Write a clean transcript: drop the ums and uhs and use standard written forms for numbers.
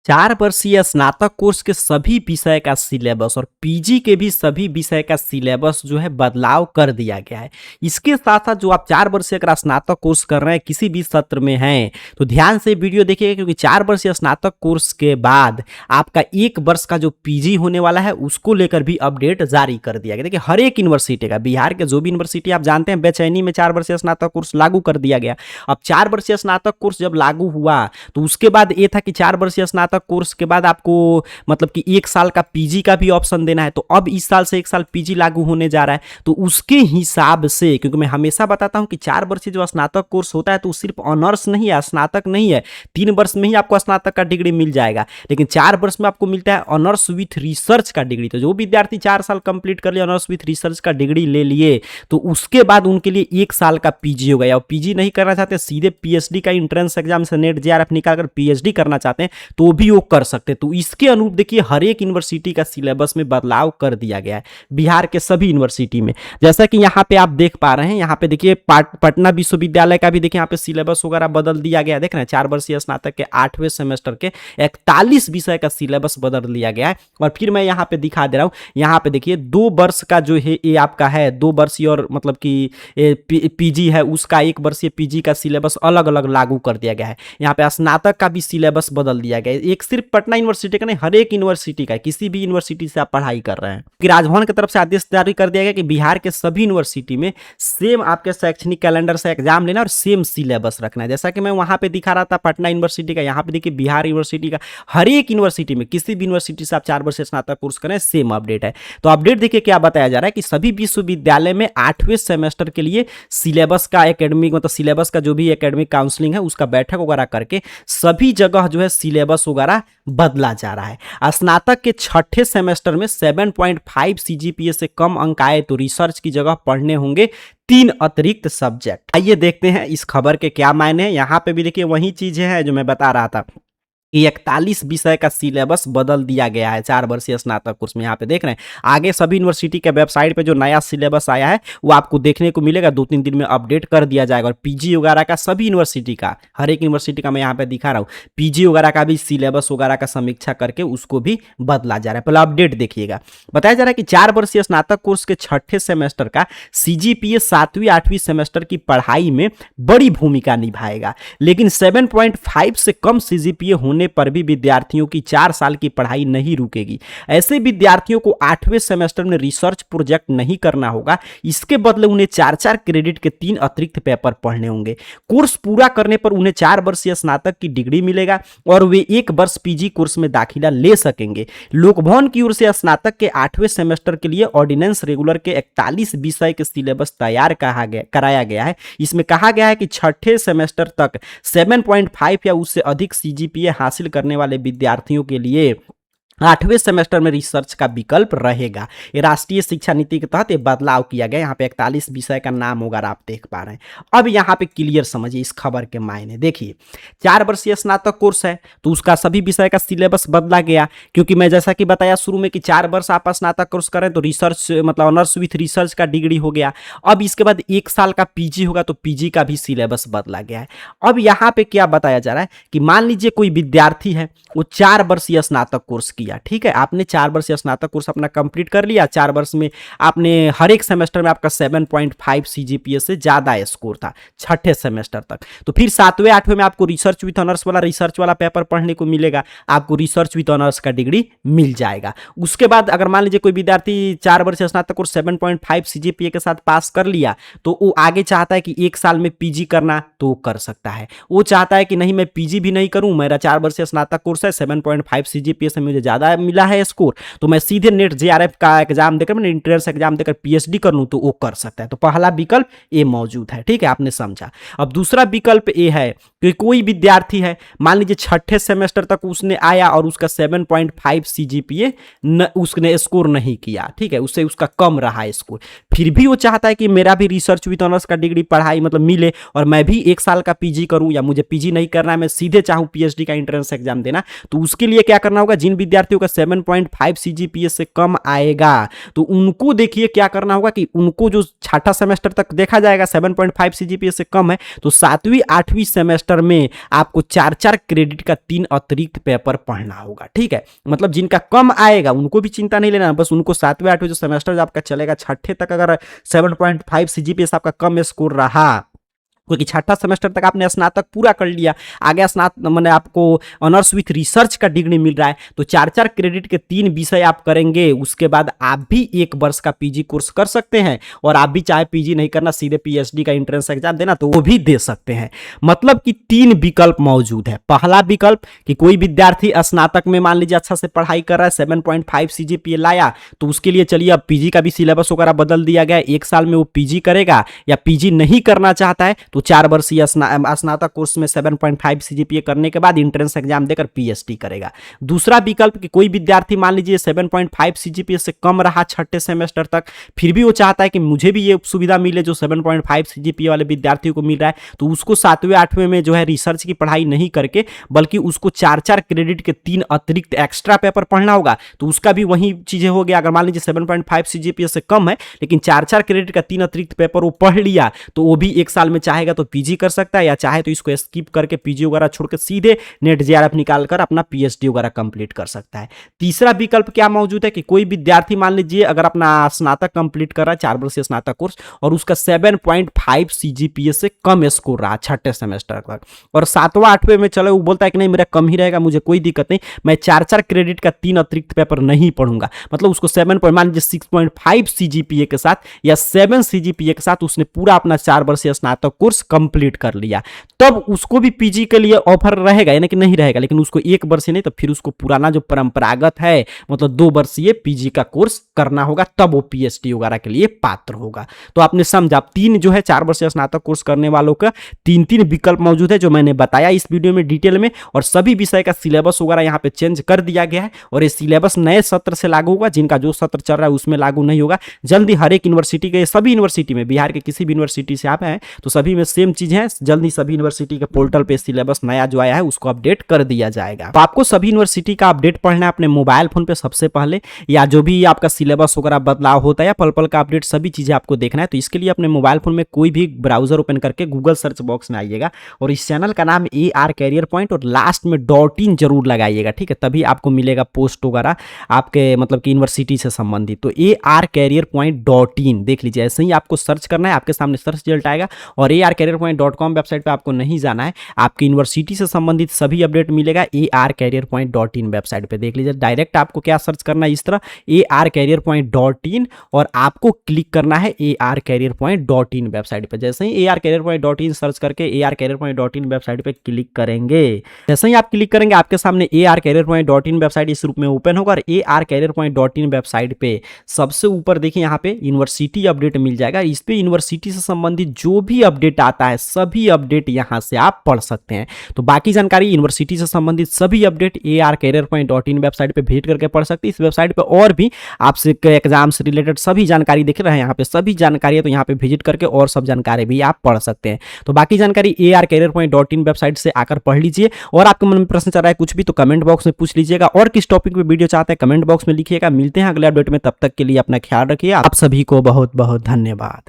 4 वर्षीय स्नातक कोर्स के सभी विषय का सिलेबस और पीजी के भी सभी विषय का सिलेबस जो है बदलाव कर दिया गया है। इसके साथ-साथ जो आप 4 वर्षीय अगर स्नातक कोर्स कर रहे हैं, किसी भी सत्र में हैं, तो ध्यान से वीडियो देखिएगा क्योंकि 4 वर्षीय स्नातक कोर्स के बाद आपका 1 वर्ष का जो पीजी होने वाला है, उसको लेकर भी अपडेट जारी कर दिया गया। देखिए, हर एक यूनिवर्सिटी का, बिहार के जो भी यूनिवर्सिटी आप जानते हैं, बेचैनी में 4 वर्षीय स्नातक कोर्स लागू कर दिया गया। अब 4 वर्षीय स्नातक कोर्स जब लागू हुआ, तो उसके बाद ये था कि 4 वर्षीय स्नातक कोर्स के बाद आपको मतलब कि 1 साल का पीजी का भी ऑप्शन देना है। तो अब इस साल से 1 साल पीजी लागू होने जा रहा है, तो उसके हिसाब से, क्योंकि मैं हमेशा बताता हूं कि 4 वर्षीय जो स्नातक कोर्स होता है तो सिर्फ ऑनर्स नहीं है, स्नातक नहीं है। 3 वर्ष में ही आपको स्नातक का डिग्री मिल जाएगा, लेकिन 4 वर्ष में आपको मिलता है ऑनर्स विथ रिसर्च का डिग्री। तो जो विद्यार्थी 4 साल कंप्लीट कर लिया, ऑनर्स विथ रिसर्च का डिग्री ले लिए, तो उसके बाद उनके लिए 1 साल का पीजी हो गया। और पीजी नहीं करना चाहते, सीधे पीएचडी का एंट्रेंस एग्जाम से नेट जेआरएफ निकालकर पीएचडी करना चाहते हैं, तो भी वो कर सकते हैं। तो इसके अनुरूप देखिए, हर एक यूनिवर्सिटी का सिलेबस में बदलाव कर दिया गया है, बिहार के सभी यूनिवर्सिटी में। जैसा कि यहाँ पे आप देख पा रहे हैं, यहाँ पे देखिए पटना विश्वविद्यालय का भी देखिए यहाँ पे सिलेबस वगैरह बदल दिया गया है। देख रहे हैं, 4 वर्षीय स्नातक के 8वें सेमेस्टर के 41 विषय का सिलेबस बदल दिया गया है। और फिर मैं यहाँ पे दिखा दे रहा हूँ, यहाँ पे देखिए 2 वर्ष का जो है ये आपका है 2 वर्षीय, और मतलब कि पीजी है उसका 1 वर्षीय पीजी का सिलेबस अलग अलग लागू कर दिया गया है। यहाँ पे स्नातक का भी सिलेबस बदल दिया गया है। एक सिर्फ पटना यूनिवर्सिटी का नहीं, हर एक यूनिवर्सिटी का, किसी भी यूनिवर्सिटी से आप पढ़ाई कर रहे हैं, कि राजभवन की तरफ से आदेश जारी कर दिया गया कि बिहार के सभी यूनिवर्सिटी में सेम आपके शैक्षणिक कैलेंडर से एग्जाम लेना और सेम सिलेबस रखना है। जैसा कि मैं वहां पे दिखा रहा था पटना यूनिवर्सिटी का, यहाँ पे देखिए बिहार यूनिवर्सिटी का। हर एक यूनिवर्सिटी में, किसी भी यूनिवर्सिटी से आप 4 वर्ष स्नातक कोर्स करें, सेम अपडेट है। तो अपडेट देखिए क्या बताया जा रहा है कि सभी विश्वविद्यालय में 8वें सेमेस्टर के लिए सिलेबस का एकेडमिक, मतलब सिलेबस का जो भी एकेडमिक काउंसलिंग है उसका बैठक वगैरह करके सभी जगह जो है सिलेबस वगैरह बदला जा रहा है। स्नातक के 6ठे सेमेस्टर में 7.5 सीजीपीए से कम अंक आए तो रिसर्च की जगह पढ़ने होंगे 3 अतिरिक्त सब्जेक्ट। आइए देखते हैं इस खबर के क्या मायने हैं। यहां पे भी देखिए वही चीजें हैं जो मैं बता रहा था कि 41 विषय का सिलेबस बदल दिया गया है 4 वर्षीय स्नातक कोर्स में। यहाँ पे देख रहे हैं, आगे सभी यूनिवर्सिटी के वेबसाइट पे जो नया सिलेबस आया है वो आपको देखने को मिलेगा, 2-3 दिन में अपडेट कर दिया जाएगा। और पीजी वगैरह का सभी यूनिवर्सिटी का, हर एक यूनिवर्सिटी का मैं यहाँ पे दिखा रहा हूँ, पीजी वगैरह का भी सिलेबस वगैरह का समीक्षा करके उसको भी बदला जा रहा है। पहले अपडेट देखिएगा। बताया जा रहा है कि 4 वर्षीय स्नातक कोर्स के 6ठे सेमेस्टर का सीजीपीए 7वीं 8वीं सेमेस्टर की पढ़ाई में बड़ी भूमिका निभाएगा, लेकिन 7.5 से कम सीजीपीए होने पर भी विद्यार्थियों की 4 साल की पढ़ाई नहीं रुकेगी। ऐसे विद्यार्थियों को 8वें सेमेस्टर में रिसर्च प्रोजेक्ट नहीं करना होगा, इसके बदले उन्हें 4-4 क्रेडिट के 3 अतिरिक्त पेपर पढ़ने होंगे। कोर्स पूरा करने पर उन्हें 4 वर्षीय स्नातक की डिग्री मिलेगा और वे 1 वर्ष पीजी कोर्स में दाखिला ले सकेंगे। लोकभवन की ओर से स्नातक के 8वें सेमेस्टर के लिए ऑर्डिनेंस रेगुलर के 41 विषय के सिलेबस तैयार कराया गया है। इसमें कहा गया है कि 6ठे सेमेस्टर तक 7.5 या उससे अधिक सीजीपीए हासिल करने वाले विद्यार्थियों के लिए 8वें सेमेस्टर में रिसर्च का विकल्प रहेगा। ये राष्ट्रीय शिक्षा नीति के तहत ये बदलाव किया गया। यहाँ पे 41 विषय का नाम वगैरह आप देख पा रहे हैं। अब यहाँ पे क्लियर समझिए इस खबर के मायने। देखिए, 4 वर्षीय स्नातक कोर्स है तो उसका सभी विषय का सिलेबस बदला गया, क्योंकि मैं जैसा कि बताया शुरू में कि 4 वर्ष आप स्नातक कोर्स करें तो रिसर्च, मतलब ऑनर्स विथ रिसर्च का डिग्री हो गया। अब इसके बाद 1 साल का पीजी होगा तो पीजी का भी सिलेबस बदला गया है। अब यहाँ पे क्या बताया जा रहा है कि मान लीजिए कोई विद्यार्थी है, वो 4 वर्षीय स्नातक कोर्स किया, ठीक है, आपने 4 वर्षीय स्नातक कोर्स अपना कंप्लीट कर लिया। 4 वर्ष में आपने हर एक सेमेस्टर में आपका 7.5 सीजीपीए से ज्यादा स्कोर था 6ठे सेमेस्टर तक, तो फिर 7वें 8वें में आपको रिसर्च विथ ऑनर्स वाला पेपर पढ़ने को मिलेगा, आपको रिसर्च विथ ऑनर्स का डिग्री मिल जाएगा। उसके बाद अगर मान लीजिए कोई विद्यार्थी 4 वर्षीय स्नातक कोर्स 7.5 सीजीपीए के साथ पास कर लिया, तो वो आगे चाहता है कि 1 साल में पीजी करना, तो वो कर सकता है। वो चाहता है कि नहीं, मैं पीजी भी नहीं करूं, मेरा 4 वर्षीय स्नातक कोर्स है, 7.5 सीजीपीए से मुझे ज्यादा मिला है स्कोर, तो मैं सीधे नेट जेआरएफ का एग्जाम देकर, मैं एंट्रेंस एग्जाम देकर पीएचडी कर लूं, तो वो कर सकता है। तो पहला विकल्प ए मौजूद है, ठीक है, आपने समझा। अब दूसरा विकल्प ए है कि कोई विद्यार्थी है, मान लीजिए 6ठे सेमेस्टर तक उसने आया और उसका 7.5 सीजीपीए उसने स्कोर नहीं किया, ठीक है, उससे उसका कम रहा स्कोर, फिर भी वो चाहता है कि मेरा भी रिसर्च विद ऑनर्स का डिग्री पढ़ाई मतलब मिले और मैं भी 1 साल का पीजी करूं, या मुझे पीजी नहीं करना है, मैं सीधे चाहूं पीएचडी का एंट्रेंस एग्जाम देना, तो उसके लिए क्या करना होगा? जिन विद्यार्थी विद्यार्थियों का 7.5 सीजीपीए से कम आएगा तो उनको देखिए क्या करना होगा कि उनको जो छठा सेमेस्टर तक देखा जाएगा 7.5 सीजीपीए से कम है तो 7वीं 8वीं सेमेस्टर में आपको 4-4 क्रेडिट का 3 अतिरिक्त पेपर पढ़ना होगा। ठीक है, मतलब जिनका कम आएगा उनको भी चिंता नहीं लेना, बस उनको 7वें 8वें जो सेमेस्टर आपका चलेगा छठे तक अगर 7.5 सीजीपीए से आपका कम स्कोर रहा, क्योंकि छठा सेमेस्टर तक आपने स्नातक पूरा कर लिया, आगे स्नातक मैंने आपको ऑनर्स विथ रिसर्च का डिग्री मिल रहा है तो 4-4 क्रेडिट के 3 विषय आप करेंगे, उसके बाद आप भी 1 वर्ष का पीजी कोर्स कर सकते हैं और आप भी चाहे पीजी नहीं करना सीधे पीएचडी का एंट्रेंस एग्जाम देना तो वो भी दे सकते हैं। मतलब कि 3 विकल्प मौजूद है। पहला विकल्प कि कोई विद्यार्थी स्नातक में मान लीजिए अच्छा से पढ़ाई कर रहा है, 7.5 सीजीपीए लाया तो उसके लिए चलिए अब पीजी का भी सिलेबस वगैरह बदल दिया गया है, 1 साल में वो पीजी करेगा, या पीजी नहीं करना चाहता है तो 4 वर्षीय स्नातक कोर्स में 7.5 सीजीपीए करने के बाद एंट्रेंस एग्जाम देकर पीएचडी करेगा। दूसरा विकल्प कि कोई विद्यार्थी मान लीजिए 7.5 सीजीपीए से कम रहा छठे सेमेस्टर तक, फिर भी वो चाहता है कि मुझे भी ये सुविधा मिले जो 7.5 सीजीपीए वाले विद्यार्थियों को मिल रहा है, तो उसको 7वें 8वें में जो है रिसर्च की पढ़ाई नहीं करके बल्कि उसको 4-4 क्रेडिट के 3 अतिरिक्त एक्स्ट्रा पेपर पढ़ना होगा। तो उसका भी वही चीजें हो गया, अगर मान लीजिए 7.5 सीजीपीए से कम है लेकिन 4-4 क्रेडिट का 3 अतिरिक्त पेपर वो पढ़ लिया तो वो भी 1 साल में चाहेगा तो पीजी कर सकता है, या चाहे तो इसको स्किप करके पीजी वगैरह छोड़ के सीधे नेट जेआरएफ निकाल कर अपना पीएचडी वगैरह कंप्लीट कर सकता है। तीसरा विकल्प क्या मौजूद है कि कोई विद्यार्थी मान लीजिए अगर अपना स्नातक कंप्लीट कर रहा है 4 वर्षीय स्नातक कोर्स और उसका 7.5 सीजीपीए से कम स्कोर रहा छठे सेमेस्टर तक और 7वां 8वें में चलो वो बोलता है कि नहीं मेरा कम ही रहेगा, मुझे कोई दिक्कत नहीं, मैं 4-4 क्रेडिट का 3 अतिरिक्त पेपर नहीं पढ़ूंगा, मतलब उसको 7 मान लीजिए 6.5 सीजीपीए के साथ या 7 सीजीपीए के साथ उसने पूरा अपना 4 वर्षीय स्नातक कोर्स कंप्लीट कर लिया, तब उसको भी पीजी के लिए ऑफर रहेगा, यानी कि नहीं रहेगा, लेकिन उसको 1 वर्ष नहीं तो फिर उसको पुराना जो परंपरागत है मतलब 2 वर्षीय पीजी का कोर्स करना होगा, तब वो पीएचडी वगैरह के लिए पात्र होगा। तो आपने समझा 3 जो है 4 वर्षीय स्नातक कोर्स करने वालों का 3 विकल्प मौजूद है जो मैंने बताया इस वीडियो में डिटेल में, और सभी विषय का सिलेबस वगैरह यहाँ पे चेंज कर दिया गया है और ये सिलेबस नए सत्र से लागू होगा, जिनका जो सत्र चल रहा है उसमें लागू नहीं होगा। जल्दी हर एक यूनिवर्सिटी के सभी यूनिवर्सिटी में, बिहार के किसी भी यूनिवर्सिटी से आप हैं तो सभी में सेम चीज है, जल्दी सभी यूनिवर्सिटी के पोर्टल पे सिलेबस नया जो आया है उसको अपडेट कर दिया जाएगा। तो आपको सभी यूनिवर्सिटी का अपडेट पढ़ना है अपने मोबाइल फोन पे सबसे पहले, या जो भी आपका सिलेबस वगैरह बदलाव होता है या पल पल का अपडेट सभी चीजें आपको देखना है, तो इसके लिए अपने मोबाइल फोन में कोई भी ब्राउजर ओपन करके गूगल सर्च बॉक्स में आइएगा और इस चैनल का नाम AR कैरियर पॉइंट और लास्ट में .in जरूर लगाइएगा, ठीक है, तभी आपको मिलेगा पोस्ट वगैरह आपके मतलब कि यूनिवर्सिटी से संबंधित। तो AR कैरियर पॉइंट .in देख लीजिए, ऐसे ही आपको सर्च करना है, आपके सामने सर्च रिजल्ट आएगा और arcareerpoint.com वेबसाइट पे आपको नहीं जाना है, आपकी यूनिवर्सिटी से संबंधित सभी अपडेट मिलेगा arcareerpoint.in वेबसाइट पे। देख लीजिए डायरेक्ट आपको क्या सर्च करना है, इस तरह arcareerpoint.in और आपको क्लिक करना है arcareerpoint.in वेबसाइट पे। जैसे ही arcareerpoint.in सर्च करके arcareerpoint.in वेबसाइट पे क्लिक करेंगे, जैसे ही आप क्लिक करेंगे आपके सामने arcareerpoint.in वेबसाइट इस रूप में ओपन होगा और arcareerpoint.in वेबसाइट पे सबसे ऊपर देखिए यहाँ पे यूनिवर्सिटी अपडेट मिल जाएगा, इस पे यूनिवर्सिटी से संबंधित जो भी अपडेट आता है सभी अपडेट यहाँ से आप पढ़ सकते हैं। तो बाकी जानकारी यूनिवर्सिटी से संबंधित सभी अपडेट arcareerpoint.in वेबसाइट पे भेज करके पढ़ सकते हैं। इस वेबसाइट पे और भी आपसे एग्जाम से रिलेटेड सभी जानकारी देख रहे हैं, यहाँ पे सभी जानकारी है तो यहाँ पे विजिट करके और सब जानकारी भी आप पढ़ सकते हैं। तो बाकी जानकारी arcareerpoint.in वेबसाइट से आकर पढ़ लीजिए और आपके मन में प्रश्न चल रहा है कुछ भी तो कमेंट बॉक्स में पूछ लीजिएगा, और किस टॉपिक पे वीडियो चाहते हैं कमेंट बॉक्स में लिखिएगा। मिलते हैं अगले अपडेट में, तब तक के लिए अपना ख्याल रखिए। आप सभी को बहुत बहुत धन्यवाद।